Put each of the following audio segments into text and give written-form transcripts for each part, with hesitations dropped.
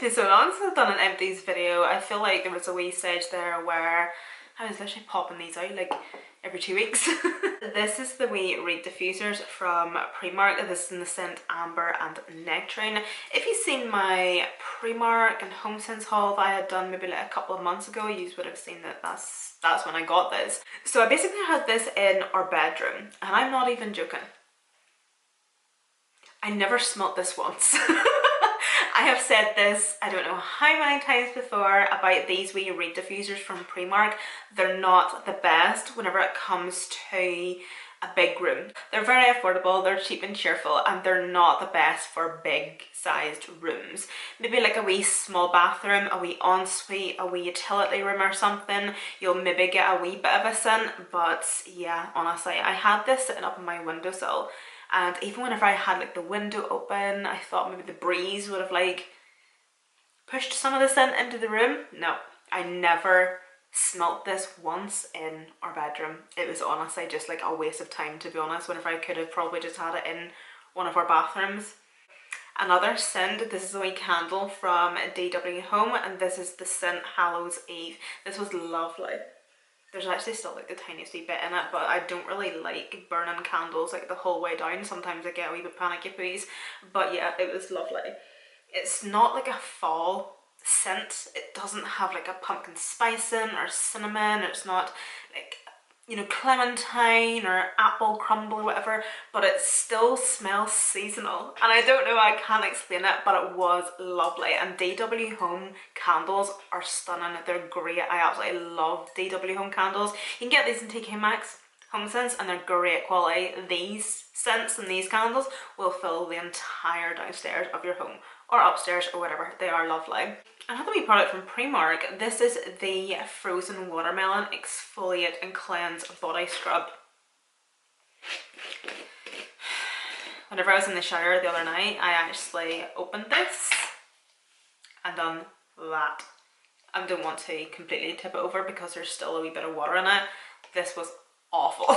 been so long since I've done an empties video. I feel like there was a wee stage there where I was literally popping these out like every 2 weeks. This is the wee reed diffusers from Primark. This is in the scent Amber and Nectarine. If you've seen my Primark and HomeSense haul that I had done maybe like a couple of months ago, you would have seen that that's when I got this. So I basically had this in our bedroom, and I'm not even joking. I never smelt this once. I have said this, I don't know how many times before, about these wee reed diffusers from Primark. They're not the best whenever it comes to a big room. They're very affordable, they're cheap and cheerful, and they're not the best for big sized rooms. Maybe like a wee small bathroom, a wee ensuite, a wee utility room or something, you'll maybe get a wee bit of a scent. But yeah, honestly, I had this sitting up on my windowsill, and even whenever I had like the window open, I thought maybe the breeze would have like pushed some of the scent into the room. No, I never smelt this once in our bedroom. It was honestly just like a waste of time, to be honest, whenever I could have probably just had it in one of our bathrooms. Another scent, this is a wee candle from DW Home, and this is the scent Hallows Eve. This was lovely. There's actually still like the tiniest wee bit in it, but I don't really like burning candles like the whole way down. Sometimes I get a wee bit panicky please. But yeah, it was lovely. It's not like a fall scent. It doesn't have like a pumpkin spice in or cinnamon. It's not like, you know, clementine or apple crumble or whatever, but it still smells seasonal. And I don't know, I can't explain it, but it was lovely. And DW Home candles are stunning. They're great. I absolutely love DW Home candles. You can get these in TK Maxx, HomeSense, and they're great quality. These scents and these candles will fill the entire downstairs of your home or upstairs or whatever. They are lovely. Another wee product from Primark, this is the Frozen Watermelon Exfoliate and Cleanse Body Scrub. Whenever I was in the shower the other night, I actually opened this and done that. I don't want to completely tip it over because there's still a wee bit of water in it. This was awful.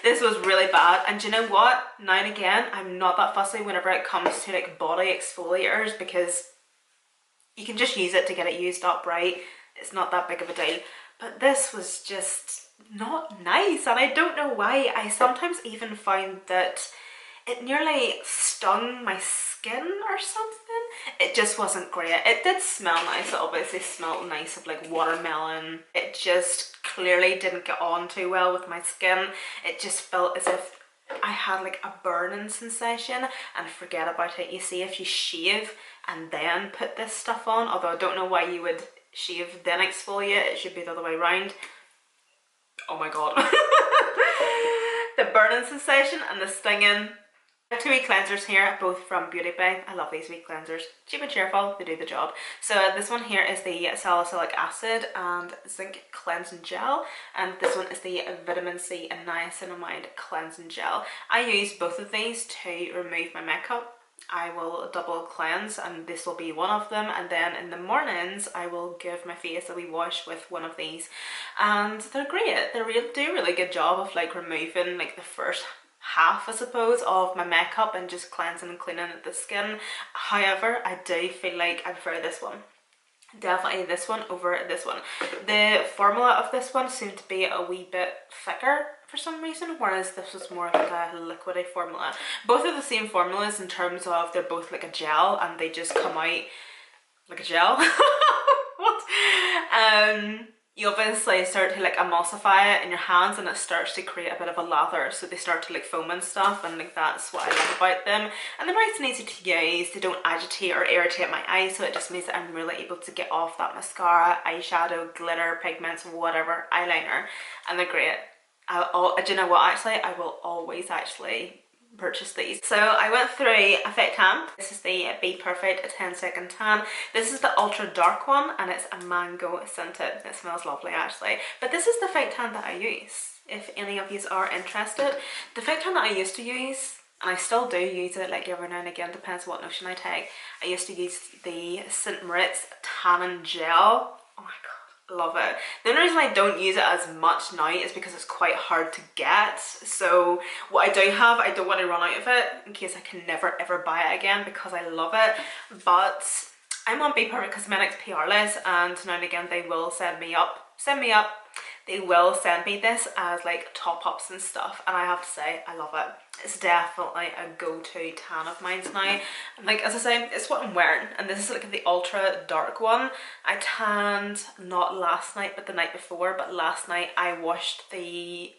This was really bad. And do you know what? Now and again, I'm not that fussy whenever it comes to like body exfoliators, because you can just use it to get it used up, right? It's not that big of a deal. But this was just not nice, and I don't know why. I sometimes even find that it nearly stung my skin or something. It just wasn't great. It did smell nice. It obviously smelled nice of like watermelon. It just clearly didn't get on too well with my skin. It just felt as if I had like a burning sensation, and forget about it. You see, if you shave and then put this stuff on, although I don't know why you would shave then exfoliate, it should be the other way around. Oh my god. The burning sensation and the stinging. I have two wee cleansers here, both from Beauty Bay. I love these wee cleansers. Cheap and cheerful, they do the job. So this one here is the salicylic acid and zinc cleansing gel, and this one is the vitamin C and niacinamide cleansing gel. I use both of these to remove my makeup. I will double cleanse, and this will be one of them, and then in the mornings I will give my face a wee wash with one of these, and they're great. They do a really good job of like removing like the first half, I suppose, of my makeup and just cleansing and cleaning the skin. However, I do feel like I prefer this one. Definitely this one over this one. The formula of this one seemed to be a wee bit thicker for some reason, whereas this was more like a liquidy formula. Both are the same formulas in terms of they're both like a gel, and they just come out like a gel. What? You obviously start to like emulsify it in your hands, and it starts to create a bit of a lather, so they start to like foam and stuff, and like that's what I love about them. And they're nice and easy to use. They don't agitate or irritate my eyes, so it just means that I'm really able to get off that mascara, eyeshadow, glitter, pigments, whatever, eyeliner, and they're great. Do you know what, actually I will always actually purchase these. So I went through a fit tan. This is the Be Perfect 10-second tan. This is the ultra dark one, and it's a mango scented. It smells lovely actually. But this is the fit tan that I use, if any of you are interested. The fit tan that I used to use, and I still do use it like every now and again, depends what notion I take. I used to use the St. Moritz tannin gel. Oh my god, love it. The only reason I don't use it as much now is because it's quite hard to get. So what I do have, I don't want to run out of it in case I can never ever buy it again, because I love it. But I'm on Be Perfect Cosmetics PR list, and now and again they will send me up. They will send me this as like top ups and stuff, and I have to say I love it. It's definitely a go-to tan of mine now. And like, as I say, it's what I'm wearing, and this is like the ultra dark one. I tanned not last night but the night before, but last night I washed the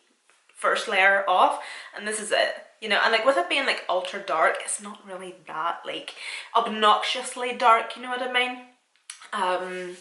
first layer off, and this is it, you know. And like with it being like ultra dark, it's not really that like obnoxiously dark, you know what I mean.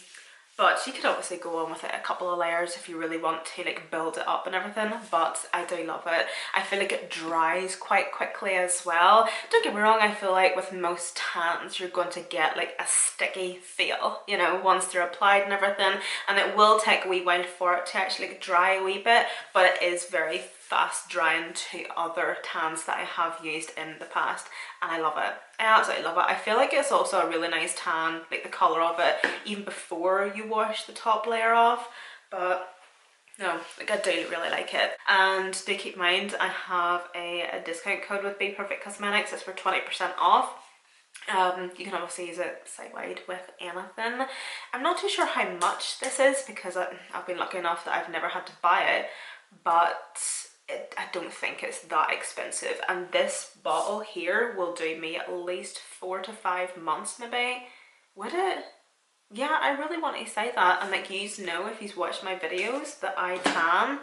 But you could obviously go on with it a couple of layers if you really want to like build it up and everything, but I do love it. I feel like it dries quite quickly as well. Don't get me wrong, I feel like with most tans you're going to get like a sticky feel, you know, once they're applied and everything, and it will take a wee while for it to actually like dry a wee bit, but it is very fast drying to other tans that I have used in the past, and I love it. I absolutely love it. I feel like it's also a really nice tan, like the colour of it, even before you wash the top layer off. But no, like I do really like it. And do keep in mind, I have a discount code with Be Perfect Cosmetics. It's for 20% off. You can obviously use it site-wide with anything. I'm not too sure how much this is because I've been lucky enough that I've never had to buy it, but I don't think it's that expensive, and this bottle here will do me at least 4 to 5 months maybe. Would it? Yeah, I really want to say that. And like, you know, if you've watched my videos, that I tan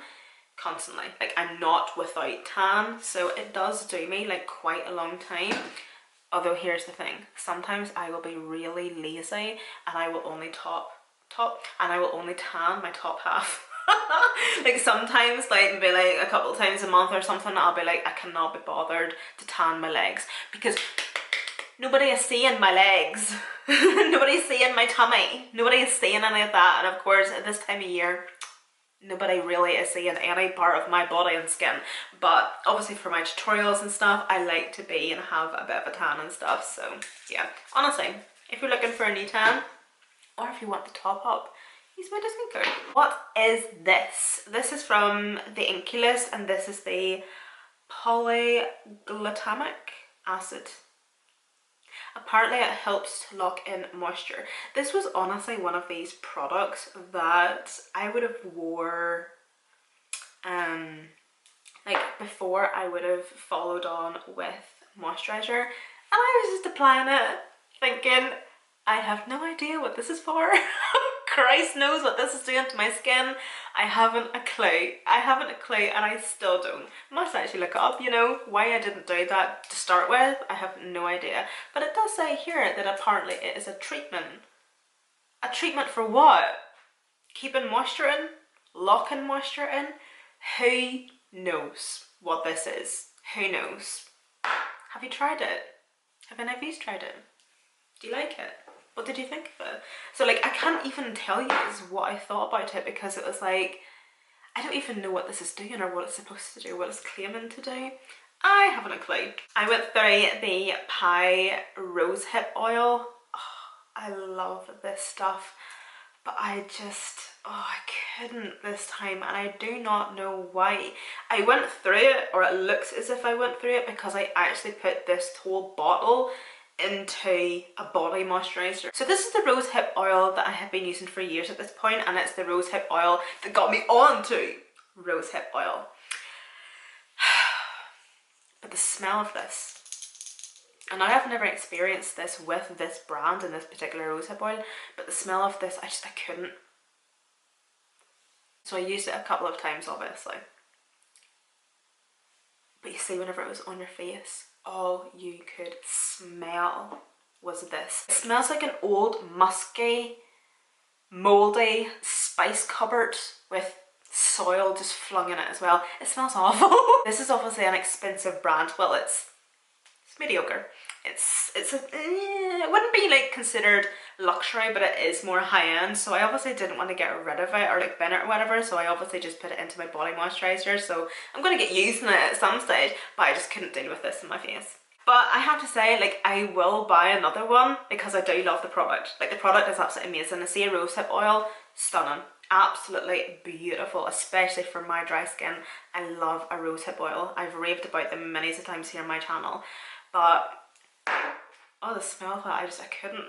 constantly. Like, I'm not without tan, so it does do me like quite a long time. Although here's the thing, sometimes I will be really lazy and I will only and I will only tan my top half. Like sometimes, like maybe like a couple times a month or something, I'll be like, I cannot be bothered to tan my legs because nobody is seeing my legs. Nobody's seeing my tummy. Nobody is seeing any of that. And of course, at this time of year, nobody really is seeing any part of my body and skin. But obviously for my tutorials and stuff, I like to be and have a bit of a tan and stuff. So yeah, honestly, if you're looking for a new tan, or if you want to top up, use my discount code. What is this? This is from the Enquiries, and this is the polyglutamic acid. Apparently it helps to lock in moisture. This was honestly one of these products that I would have wore like before I would have followed on with moisturizer, and I was just applying it thinking, I have no idea what this is for. Christ knows what this is doing to my skin. I haven't a clue. I haven't a clue, and I still don't. I must actually look up, you know, why I didn't do that to start with. I have no idea. But it does say here that apparently it is a treatment. A treatment for what? Keeping moisture in? Locking moisture in? Who knows what this is? Who knows? Have you tried it? Have any of you tried it? Do you like it? What did you think of it? So like, I can't even tell you what I thought about it, because it was like, I don't even know what this is doing or what it's supposed to do, what it's claiming to do. I haven't a clue. I went through the Pie Rosehip Oil. Oh, I love this stuff, but I just, I couldn't this time, and I do not know why. I went through it, or it looks as if I went through it, because I actually put this whole bottle into a body moisturizer. So this is the rosehip oil that I have been using for years at this point, and it's the rosehip oil that got me onto rosehip oil. But the smell of this, and I have never experienced this with this brand and this particular rosehip oil, but the smell of this, I couldn't. So I used it a couple of times, obviously. But you see, whenever it was on your face, all you could smell was this. It smells like an old musky, mouldy spice cupboard with soil just flung in it as well. It smells awful. This is obviously an expensive brand. Well, it's mediocre. It wouldn't be like considered luxury, but it is more high-end, so I obviously didn't want to get rid of it or like bin it or whatever, so I obviously just put it into my body moisturizer. So I'm going to get used to it at some stage, but I just couldn't deal with this in my face. But I have to say, like, I will buy another one because I do love the product. Like, the product is absolutely amazing. I see a rosehip oil, stunning, absolutely beautiful, especially for my dry skin. I love a rosehip oil. I've raved about them many times here on my channel, but oh, the smell of that, I couldn't.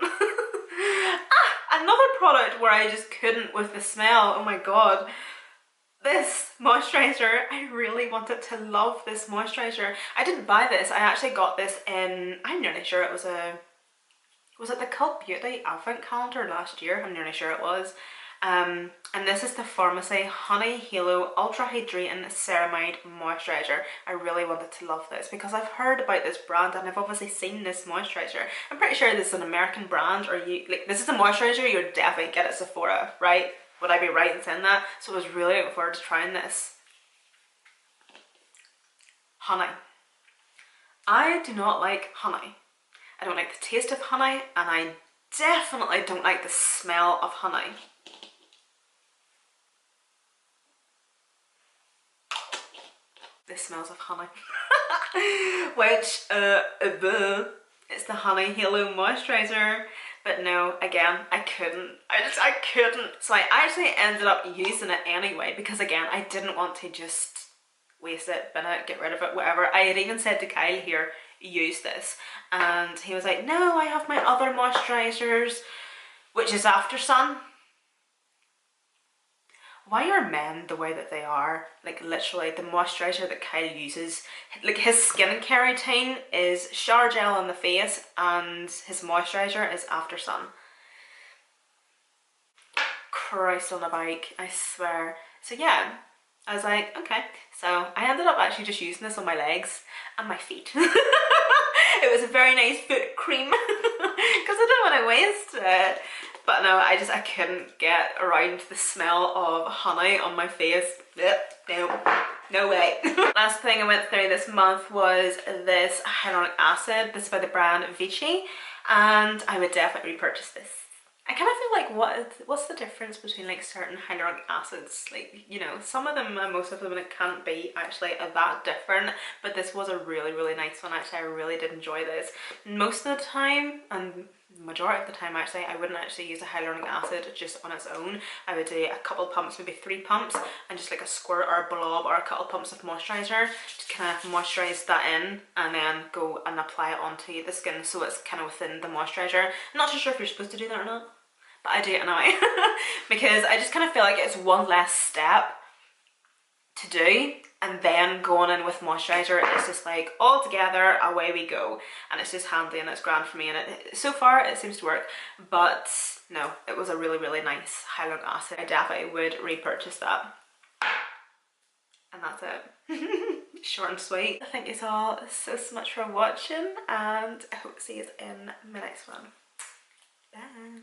product where I just couldn't with the smell. Oh my god. This moisturizer, I really wanted to love this moisturizer. I didn't buy this. I actually got this in, I'm nearly sure it was it the Cult Beauty Advent Calendar last year? I'm nearly sure it was. And this is the Pharmacy Honey Halo Ultra Hydrating Ceramide Moisturizer. I really wanted to love this because I've heard about this brand and I've obviously seen this moisturizer. I'm pretty sure this is an American brand, or this is a moisturizer you would definitely get at Sephora, right? Would I be right in saying that? So I was really looking forward to trying this. Honey. I do not like honey. I don't like the taste of honey, and I definitely don't like the smell of honey. This smells of honey. Which, it's the Honey Halo Moisturizer. But no, again, I couldn't. I couldn't. So I actually ended up using it anyway because, again, I didn't want to just waste it, bin it, get rid of it, whatever. I had even said to Kyle here, use this. And he was like, no, I have my other moisturizers, which is After Sun. Why are men the way that they are? Like, literally, the moisturizer that Kyle uses, like, his skincare routine is shower gel on the face and his moisturizer is After Sun. Christ on a bike, I swear. So yeah, I was like, okay. So I ended up actually just using this on my legs and my feet. It was a very nice foot cream because I didn't want to waste it. But no, I couldn't get around the smell of honey on my face. No way. Last thing I went through this month was this hyaluronic acid. This is by the brand Vichy, and I would definitely repurchase this. I kind of feel like what's the difference between like certain hyaluronic acids? Like, you know, some of them and most of them, it can't be actually that different, but this was a really, really nice one. Actually, I really did enjoy this. Most of the time, and majority of the time actually, I wouldn't actually use a hyaluronic acid just on its own. I would do a couple pumps, maybe 3 pumps, and just like a squirt or a blob or a couple pumps of moisturizer to kind of moisturize that in, and then go and apply it onto the skin so it's kind of within the moisturizer. I'm not too sure if you're supposed to do that or not, but I do it anyway because I just kind of feel like it's one less step to do, and then going in with moisturizer, it's just like all together, away we go, and it's just handy and it's grand for me, and so far it seems to work. But no, it was a really, really nice hyaluronic acid. I definitely would repurchase that. And that's it. Short and sweet. Thank you all so much for watching, and I hope to see you in my next one. Bye.